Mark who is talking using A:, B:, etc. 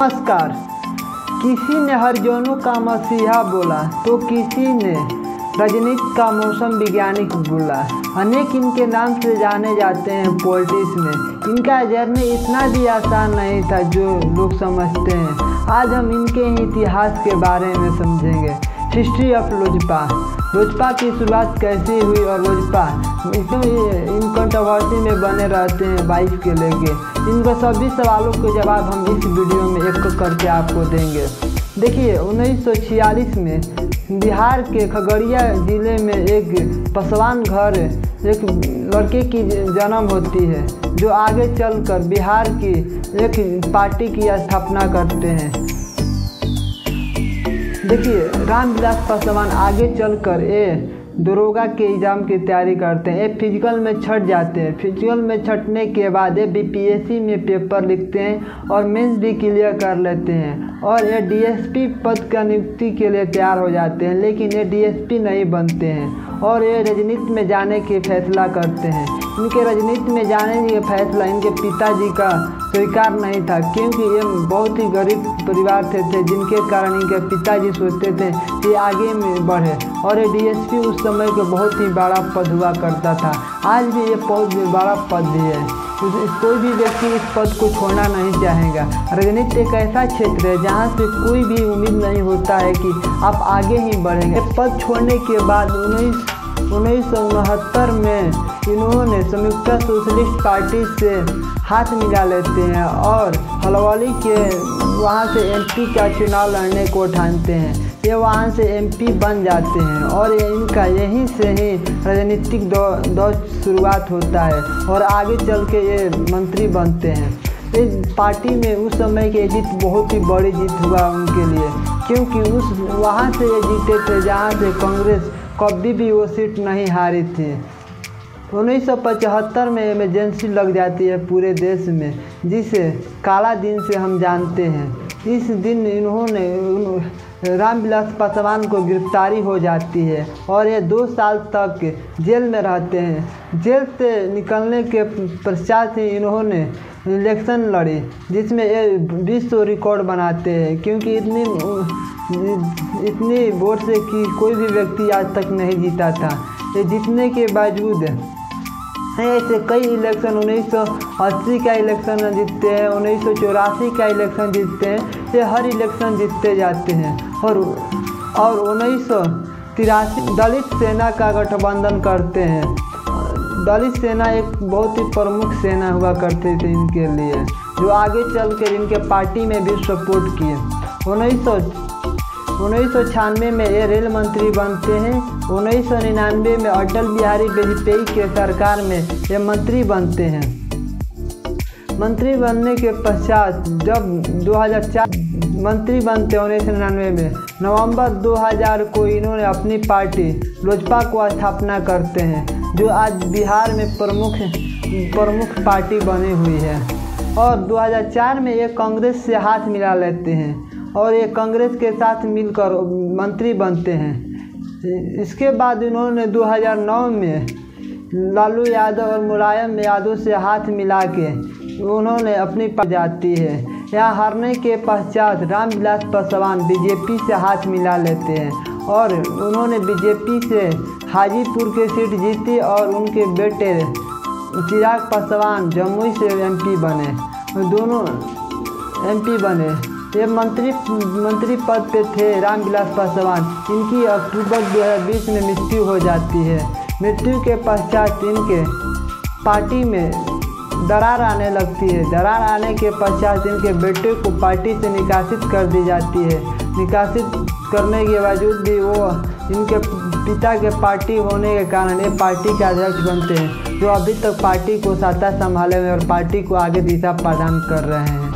A: नमस्कार। किसी ने हरिजनों का मसीहा बोला तो किसी ने राजनीति का मौसम वैज्ञानिक बोला। अनेक इनके नाम से जाने जाते हैं पॉलिटिक्स में। इनका जर्नी इतना भी आसान नहीं था जो लोग समझते हैं। आज हम इनके इतिहास के बारे में समझेंगे। History of Lojpa. लोजपा की शुरुआत कैसे हुई और लोजपा इन कंट्रोवर्सी में बने रहते हैं 22 के लेके। इनको सभी सवालों के जवाब हम इस वीडियो में एक करके आपको देंगे। देखिए 1946 में बिहार के खगड़िया ज़िले में एक पासवान घर एक लड़के की जन्म होती है जो आगे चलकर बिहार की एक पार्टी की स्थापना करते हैं। देखिए रामविलास पासवान आगे चलकर दरोगा के एग्ज़ाम की तैयारी करते हैं। ये फिजिकल में छट जाते हैं। फिजिकल में छटने के बाद ये बीपीएससी में पेपर लिखते हैं और मेंस भी क्लियर कर लेते हैं और ये डीएसपी पद का नियुक्ति के लिए तैयार हो जाते हैं। लेकिन ये डीएसपी नहीं बनते हैं और ये राजनीति में जाने की फैसला करते हैं। इनके राजनीति में जाने का फैसला इनके पिताजी का स्वीकार नहीं था, क्योंकि ये बहुत ही गरीब परिवार थे जिनके कारण इनके पिताजी सोचते थे कि आगे में बढ़े। और ये डीएसपी उस समय का बहुत ही बड़ा पद हुआ करता था। आज भी ये बहुत बड़ा पद भी है। कोई भी व्यक्ति इस पद को छोड़ना नहीं चाहेगा। राजनीति एक ऐसा क्षेत्र है जहाँ से कोई भी उम्मीद नहीं होता है कि आप आगे ही बढ़ेंगे। पद छोड़ने के बाद 1969 में इन्होंने संयुक्त सोशलिस्ट पार्टी से हाथ मिला लेते हैं और हल्द्वानी के वहाँ से एमपी का चुनाव लड़ने को ठानते हैं। ये वहाँ से एमपी बन जाते हैं और इनका यहीं से ही राजनीतिक दौर शुरुआत होता है और आगे चल के ये मंत्री बनते हैं। इस पार्टी में उस समय की जीत बहुत ही बड़ी जीत हुआ उनके लिए, क्योंकि वहाँ से ये जीते थे जहाँ से कांग्रेस कभी भी वो सीट नहीं हारी थी। 1975 में इमरजेंसी लग जाती है पूरे देश में, जिसे काला दिन से हम जानते हैं। इस दिन इन्होंने रामविलास पासवान को गिरफ्तारी हो जाती है और ये 2 साल तक जेल में रहते हैं। जेल से निकलने के पश्चात ही इन्होंने इलेक्शन लड़ी, जिसमें ये विश्व रिकॉर्ड बनाते हैं, क्योंकि इतनी वोट से कि कोई भी व्यक्ति आज तक नहीं जीता था। ये जीतने के बावजूद ऐसे कई इलेक्शन 1980 का इलेक्शन जीतते हैं, 1984 का इलेक्शन जीतते हैं। ये हर इलेक्शन जीतते जाते हैं और 1983 दलित सेना का गठबंधन करते हैं। दलित सेना एक बहुत ही प्रमुख सेना हुआ करती थी इनके लिए, जो आगे चलकर इनके पार्टी में भी सपोर्ट किए। 1996 में ये रेल मंत्री बनते हैं। 1999 में अटल बिहारी वाजपेयी के सरकार में ये मंत्री बनते हैं। मंत्री बनने के पश्चात जब 2004 मंत्री बनते हैं 1999 में, नवंबर 2000 को इन्होंने अपनी पार्टी लोजपा को स्थापना करते हैं, जो आज बिहार में प्रमुख पार्टी बनी हुई है। और 2004 में ये कांग्रेस से हाथ मिला लेते हैं और ये कांग्रेस के साथ मिलकर मंत्री बनते हैं। इसके बाद इन्होंने 2009 में लालू यादव और मुलायम यादव से हाथ मिला के उन्होंने अपनी पार्टी जाती है। यहाँ हारने के पश्चात रामविलास पासवान बीजेपी से हाथ मिला लेते हैं और उन्होंने बीजेपी से हाजीपुर की सीट जीती और उनके बेटे चिराग पासवान जमुई से एमपी बने। दोनों एमपी बने। ये मंत्री पद पे थे रामविलास पासवान। इनकी अक्टूबर 2020 में मृत्यु हो जाती है। मृत्यु के पश्चात इनके पार्टी में दरार आने लगती है। दरार आने के पश्चात इनके बेटे को पार्टी से निकासित कर दी जाती है। निकासित करने के बावजूद भी वो इनके पिता के पार्टी होने के कारण ये पार्टी के अध्यक्ष बनते हैं, जो अभी तक पार्टी को सत्ता संभाले हुए और पार्टी को आगे दिशा प्रदान कर रहे हैं।